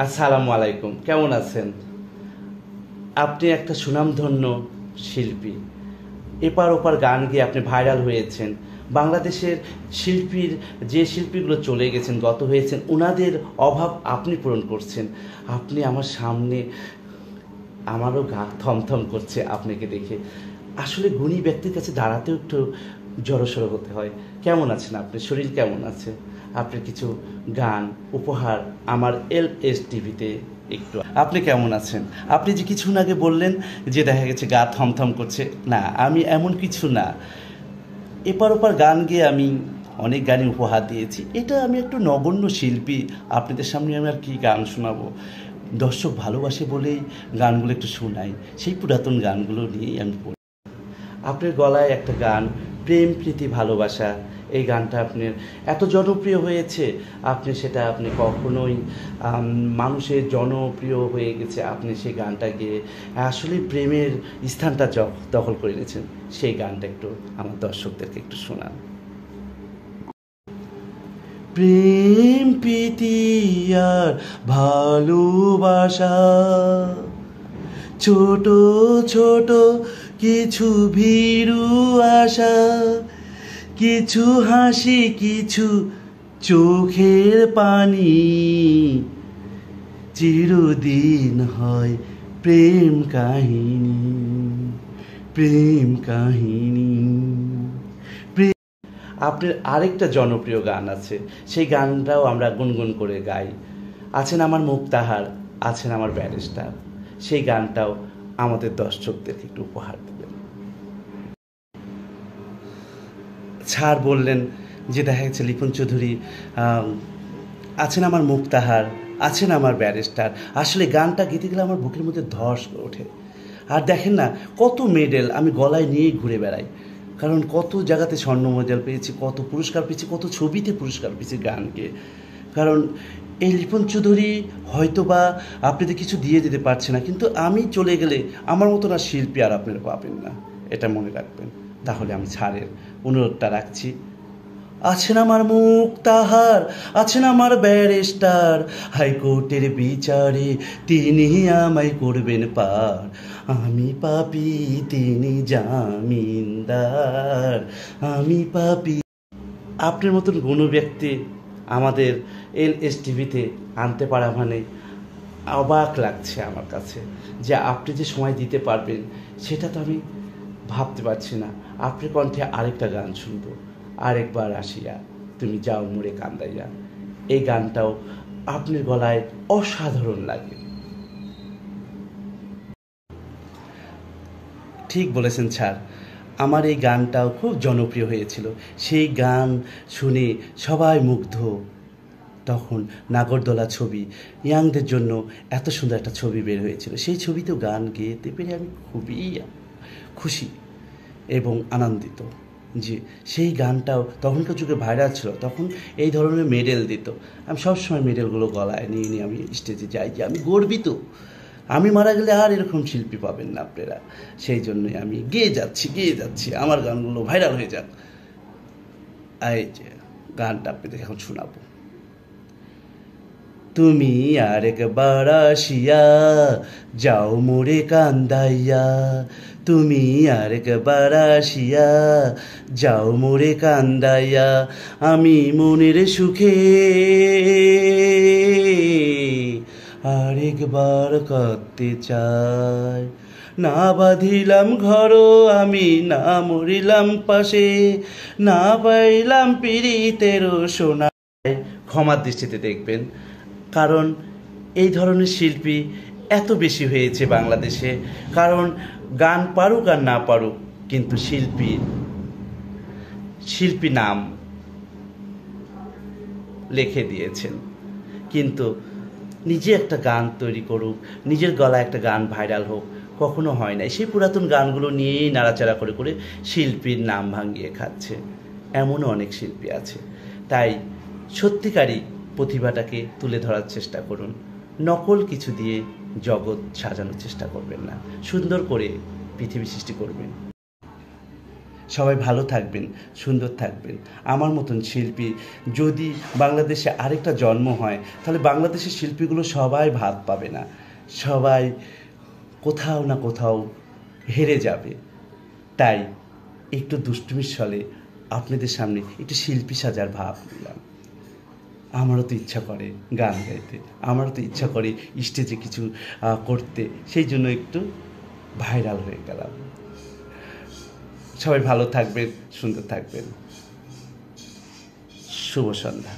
আসসালামু আলাইকুম, কেমন আছেন? আপনি একটা সুনামধন্য শিল্পী। এপার ওপার গান গেয়ে আপনি ভাইরাল হয়েছেন। বাংলাদেশের শিল্পীর যে শিল্পীগুলো চলে গেছেন, গত হয়েছেন, ওনাদের অভাব আপনি পূরণ করছেন। আপনি আমার সামনে, আমারও গা থমথম করছে আপনাকে দেখে। আসলে গুণী ব্যক্তির কাছে দাঁড়াতেও একটু জড়সড় হতে হয়। কেমন আছেন আপনি? শরীর কেমন আছে? আপনার কিছু গান উপহার আমার LS টিভিতে একটু। আপনি কেমন আছেন? আপনি যে কিছুক্ষণ আগে বললেন যে দেখা গেছে গা থমথম করছে, না আমি এমন কিছু না। এপার ওপার গান গেয়ে আমি অনেক গানই উপহার দিয়েছি। এটা আমি একটু নগণ্য শিল্পী, আপনাদের সামনে আমি আর কি গান শোনাবো। দর্শক ভালোবাসে বলেই গানগুলো একটু শোনাই, সেই পুরাতন গানগুলো নিয়েই আমি বলি। আপনার গলায় একটা গান প্রেম প্রীতি ভালোবাসা, এই গানটা আপনার এত জনপ্রিয় হয়েছে, আপনি কখনোই মানুষের জনপ্রিয় হয়ে গেছে। আপনি সেই গানটা গেয়ে আসলে প্রেমের স্থানটা দখল করে নিয়েছেন। সেই গানটা একটু আমার দর্শকদেরকে একটু শোনান। প্রেম প্রীতি আর ভালোবাসা, ছোট ছোট কিছু ভীরু আশা, কিছু হাসি, কিছু চোখের পানি, চিরদিন হয় প্রেম কাহিনী, প্রেম কাহিনী। আপনার আরেকটা জনপ্রিয় গান আছে, সেই গানটাও আমরা গুনগুন করে গাই। আছেন আমার মুক্তাহার, আছেন আমার ব্যারিস্টার, সেই গানটাও আমাদের দর্শকদেরকে একটু উপহার দেবেন। স্যার বললেন যে দেখা গেছে লিপন চৌধুরী আছেন আমার মুক্তাহার, আছেন আমার ব্যারিস্টার। আসলে গানটা গেতে গেলে আমার বুকের মধ্যে ধস ওঠে। আর দেখেন না, কত মেডেল আমি গলায় নিয়েই ঘুরে বেড়াই, কারণ কত জায়গাতে স্বর্ণ মেডেল পেয়েছি, কত পুরস্কার পেয়েছি, কত ছবিতে পুরস্কার পেয়েছি গানকে। কারণ এই লিপন চৌধুরী হয়তো বা আপনাদের কিছু দিয়ে দিতে পারছে না, কিন্তু আমি চলে গেলে আমার মতো না শিল্পী আর আপনারা পাবেন না, এটা মনে রাখবেন। তাহলে আমি ছাড়ের অনুরোধটা রাখছি। আছেন আমার মুক্তাহার, আছেন আমার ব্যারিস্টার, হাইকোর্টের বিচারে তিনি আমায় করবেন পার, আমি পাপী তিনি জামিনদার, আমি পাপী। আপনার মতন গুণী ব্যক্তি আমাদের LS টিভিতে আনতে পারা মানে অবাক লাগছে আমার কাছে, যে আপনি যে সময় দিতে পারবেন সেটা তো আমি ভাবতে পারছি না। আপনার কণ্ঠে আরেকটা গান শুনবো, আরেকবার আসিয়া তুমি যাও মোরে কান্দাইয়া। এই গানটাও আপনার গলায় অসাধারণ লাগে। ঠিক বলেছেন স্যার, আমার এই গানটাও খুব জনপ্রিয় হয়েছিল। সেই গান শুনে সবাই মুগ্ধ। তখন নাগরদোলা ছবি, ইয়াংদের জন্য এত সুন্দর একটা ছবি বের হয়েছিল, সেই ছবিতেও গান গেয়েতে পেরে আমি খুবই খুশি এবং আনন্দিত। যে সেই গানটাও তখনকার যুগে ভাইরাল ছিল, তখন এই ধরনের মেডেল দিত। আমি সবসময় মেডেলগুলো গলায় নিয়ে নিয়ে আমি স্টেজে যাই, যে আমি গর্বিত, আমি মারা গেলে আর এরকম শিল্পী পাবেন না আপনারা। সেই জন্যই আমি গেয়ে যাচ্ছি আমার গানগুলো ভাইরাল হয়ে যাক। এই যে গানটা আপনাদের এখন শোনাবো। তুমি আরেকবার আসিয়া যাও মোরে কান্দাইয়া, তুমি আরেকবার আসিয়া যাও মোরে কান্দাইয়া, আমি মনের সুখে আরেকবার কাঁদতে চাই। না বাঁধিলাম ঘর আমি, না মরিলাম পাশে, না পাইলাম পীড়িতেরও সোনা। ক্ষমার দৃষ্টিতে দেখবেন, কারণ এই ধরনের শিল্পী এত বেশি হয়েছে বাংলাদেশে। কারণ গান পারুক আর না পারুক, কিন্তু শিল্পী নাম লিখে দিয়েছেন। কিন্তু নিজে একটা গান তৈরি করুক, নিজের গলায় একটা গান ভাইরাল হোক, কখনো হয় নাই। সেই পুরাতন গানগুলো নিয়েই নাড়াচাড়া করে করে শিল্পীর নাম ভাঙিয়ে খাচ্ছে। এমনও অনেক শিল্পী আছে। তাই সত্যিকারই প্রতিভাটাকে তুলে ধরার চেষ্টা করুন, নকল কিছু দিয়ে জগৎ সাজানোর চেষ্টা করবেন না, সুন্দর করে পৃথিবী সৃষ্টি করবেন। সবাই ভালো থাকবেন, সুন্দর থাকবেন। আমার মতন শিল্পী যদি বাংলাদেশে আরেকটা জন্ম হয়, তাহলে বাংলাদেশের শিল্পীগুলো সবাই ভাত পাবে না, সবাই কোথাও না কোথাও হেরে যাবে। তাই একটু দুষ্টুমির ছলে আপনাদের সামনে একটু শিল্পী সাজার ভাব নিলাম। আমারও তো ইচ্ছা করে গান গাইতে, আমারও তো ইচ্ছা করে স্টেজে কিছু করতে, সেই জন্য একটু ভাইরাল হয়ে গেলাম। সবাই ভালো থাকবেন, সুন্দর থাকবেন। শুভ সন্ধ্যা।